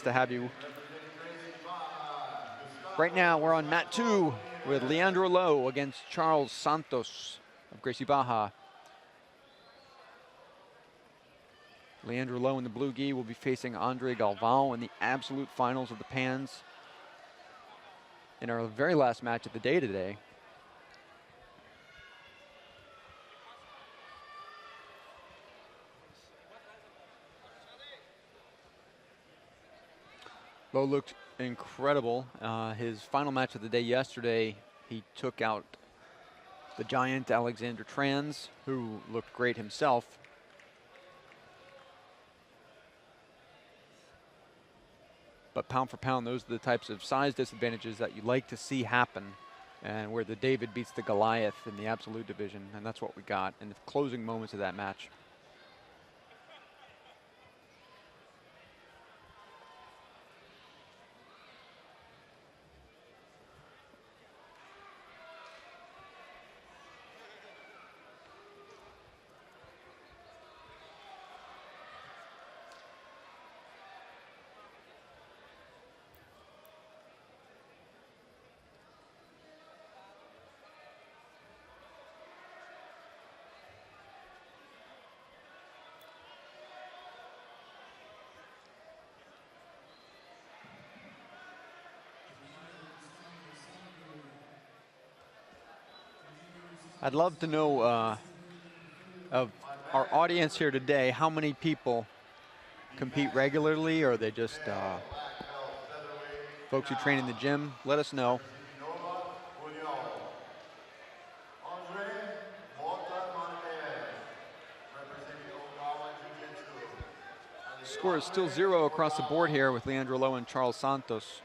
to have you. Right now, we're on mat 2 with Leandro Lo against Charles Santos of Gracie Barra. Leandro Lo in the blue gi will be facing Andre Galvão in the absolute finals of the Pans in our very last match of the day today. Lo looked incredible. His final match of the day yesterday, he took out the giant Alexander Trans, who looked great himself. But pound for pound, those are the types of size disadvantages that you like to see happen, and where the David beats the Goliath in the absolute division, and that's what we got in the closing moments of that match. I'd love to know of our audience here today, how many people compete regularly, or are they just folks who train in the gym? Let us know. Score is still 0 across the board here with Leandro Lo and Charles Santos.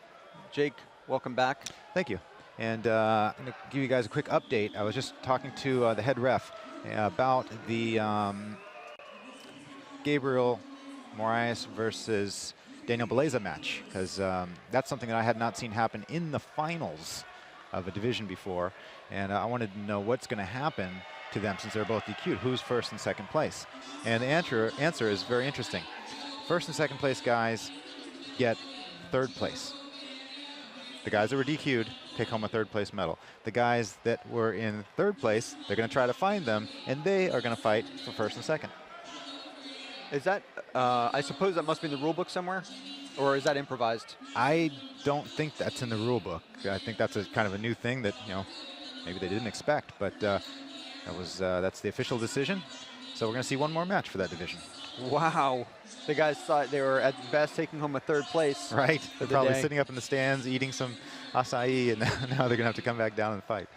Jake, welcome back. Thank you. And I'm going to give you guys a quick update. I was just talking to the head ref about the Gabriel Moraes versus Daniel Beleza match, because that's something that I had not seen happen in the finals of a division before. And I wanted to know what's going to happen to them since they're both DQ'd. Who's first and second place? And the answer is very interesting. First and second place guys get third place. The guys that were DQ'd take home a third place medal. The guys that were in third place, they're going to try to find them, and they are going to fight for first and second. Is that, I suppose that must be in the rule book somewhere, or is that improvised? I don't think that's in the rule book. I think that's a kind of a new thing that, you know, maybe they didn't expect, but that's the official decision. So we're going to see one more match for that division. Wow. The guys thought they were at best taking home a third place. Right. They're probably sitting up in the stands eating some acai, and now they're going to have to come back down and fight.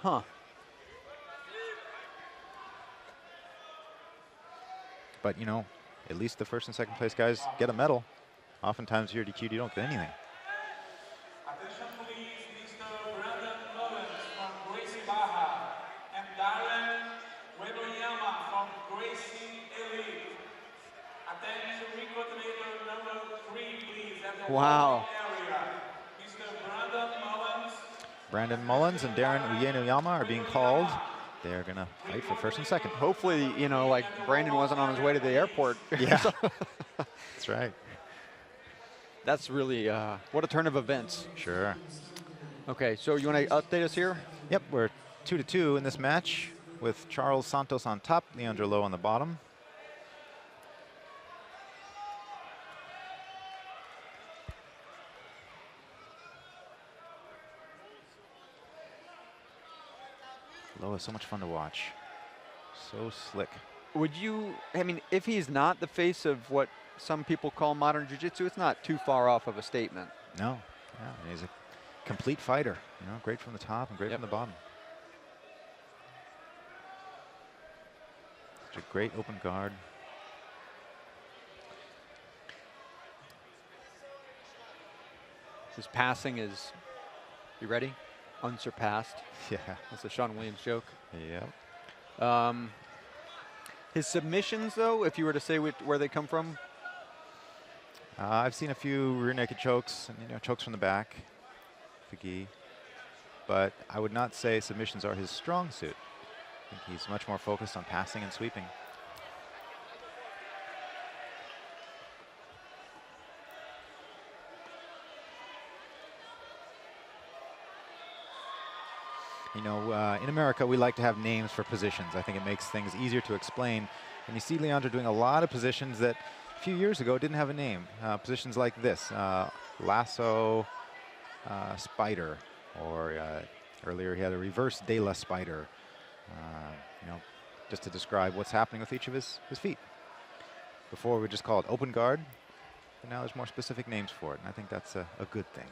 Huh. But, you know, at least the first and second place guys get a medal. Oftentimes here at DQ, you don't get anything. Attention please, Mr. Brandon Mullins from Gracie Barra and Darren Webonyama from Gracie Elite. Attention recoordinator number 3, please, at the wow. area. Mr. Brandon Mullins. Brandon Mullins and Darren Uyenuyama are being called. They're going to fight for first and second. Hopefully, you know, like Brandon wasn't on his way to the airport. Yeah. That's right. That's really, what a turn of events. Sure. Okay, so you want to update us here? Yep, we're 2-2 in this match with Charles Santos on top, Leandro Lo on the bottom. Lo is so much fun to watch. So slick. Would you, I mean, if he's not the face of what some people call modern jiu-jitsu, it's not too far off of a statement. No. Yeah, he's a complete fighter. You know, great from the top and great from the bottom. Such a great open guard. His passing is, you ready? Unsurpassed. Yeah. That's a Sean Williams joke. Yep. His submissions, though, if you were to say where they come from? I've seen a few rear naked chokes, and, you know, chokes from the back, Figi. But I would not say submissions are his strong suit. I think he's much more focused on passing and sweeping. You know, in America, we like to have names for positions. I think it makes things easier to explain. And you see Leandro doing a lot of positions that a few years ago didn't have a name. Positions like this, lasso, spider, or earlier he had a reverse de la spider. You know, just to describe what's happening with each of his feet. Before we just call it open guard, but now there's more specific names for it, and I think that's a good thing.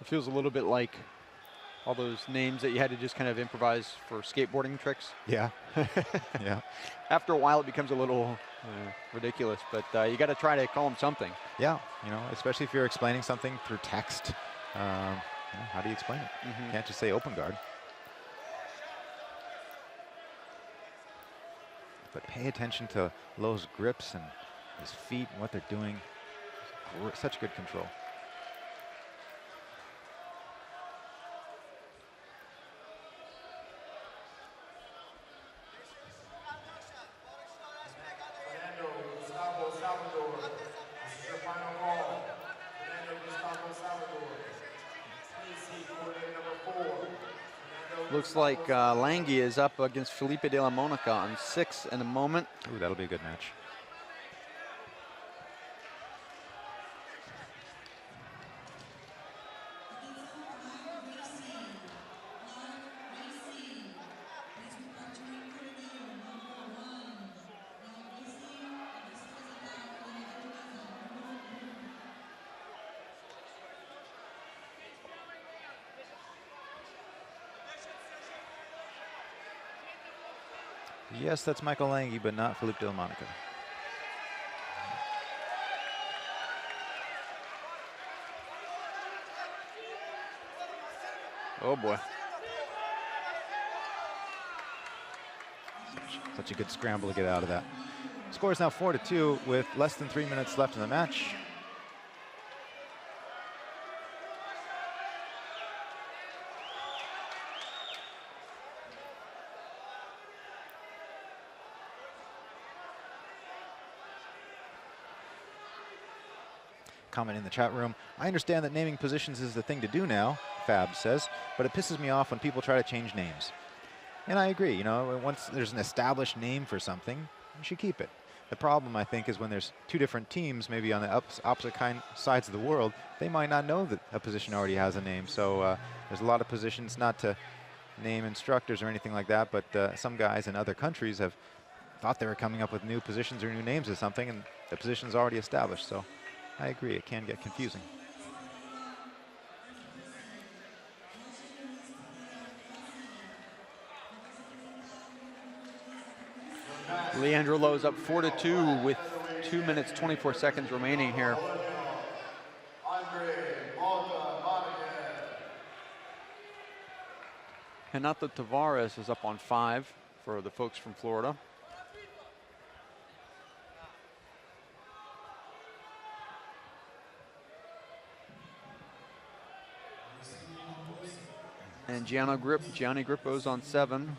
It feels a little bit like all those names that you had to just kind of improvise for skateboarding tricks. Yeah. Yeah. After a while, it becomes a little ridiculous, but you got to try to call them something. Yeah, you know, especially if you're explaining something through text. You know, how do you explain it? You can't just say open guard. But pay attention to Lowe's grips and his feet and what they're doing. Such good control. Fernando Gustavo Salvador. This is your final call. Fernando Gustavo Salvador. Please see coordinator number 4. Looks like Langhi is up against Felipe de la Monica on 6 in a moment. Ooh, that'll be a good match. Yes, that's Michael Langhi, but not Felipe de la Monica. Oh boy. Such a good scramble to get out of that. Score is now 4-2 with less than 3 minutes left in the match. Comment in the chat room. I understand that naming positions is the thing to do now, Fab says, but it pisses me off when people try to change names. And I agree, you know, once there's an established name for something, you should keep it. The problem, I think, is when there's two different teams, maybe on the opposite sides of the world, they might not know that a position already has a name. So there's a lot of positions, not to name instructors or anything like that, but some guys in other countries have thought they were coming up with new positions or new names of something, and the position's already established. So I agree, it can get confusing. Leandro Lowe's up 4-2 with 2 minutes 24 seconds remaining here. Renato Tavares is up on 5 for the folks from Florida. And Gianni Grippo's on 7.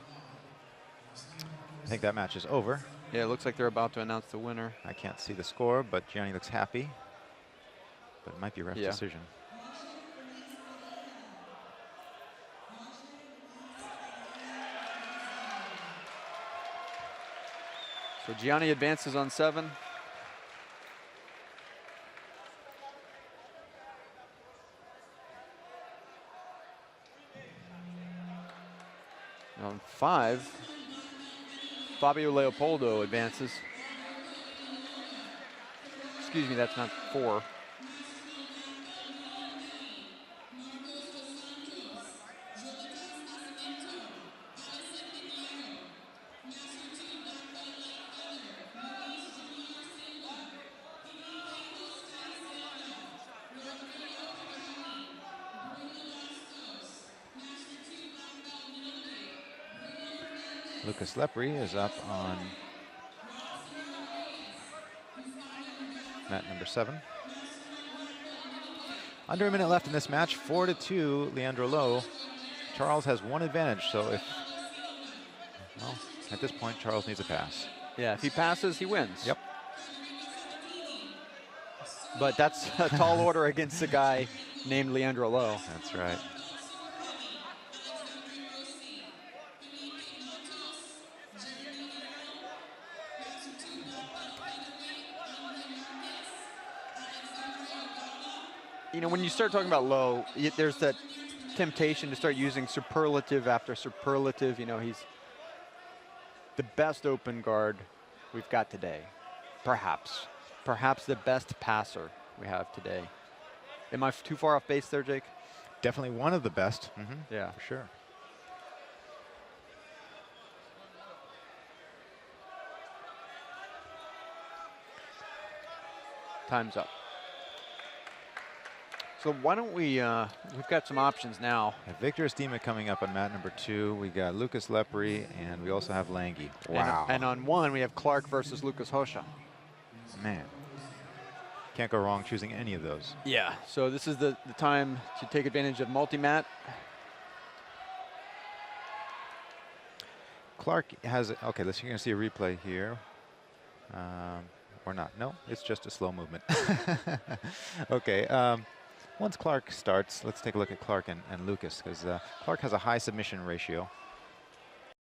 I think that match is over. Yeah, it looks like they're about to announce the winner. I can't see the score, but Gianni looks happy. But it might be a ref decision. So Gianni advances on 7. On 5, Fabio Leopoldo advances. Excuse me, that's not 4. Lucas Lepri is up on mat number 7. Under a minute left in this match, 4-2, Leandro Lowe. Charles has one advantage, so if, well, at this point, Charles needs a pass. Yeah, if he passes, he wins. Yep. But that's a tall order against a guy named Leandro Lowe. That's right. you know, when you start talking about low, there's that temptation to start using superlative after superlative. You know, he's the best open guard we've got today. Perhaps the best passer we have today. Am I too far off base there, Jake? Definitely one of the best. Yeah. For sure. Time's up. So why don't we, we've got some options now. Victor Estima coming up on mat number 2. We got Lucas Lepre, and we also have Lange. Wow. And on 1, we have Clark versus Lucas Hosha. Man. Can't go wrong choosing any of those. Yeah, so this is the time to take advantage of multi-mat. Clark has, okay, you're going to see a replay here. Or not. No, it's just a slow movement. Okay. Once Clark starts, let's take a look at Clark and Lucas, because Clark has a high submission ratio.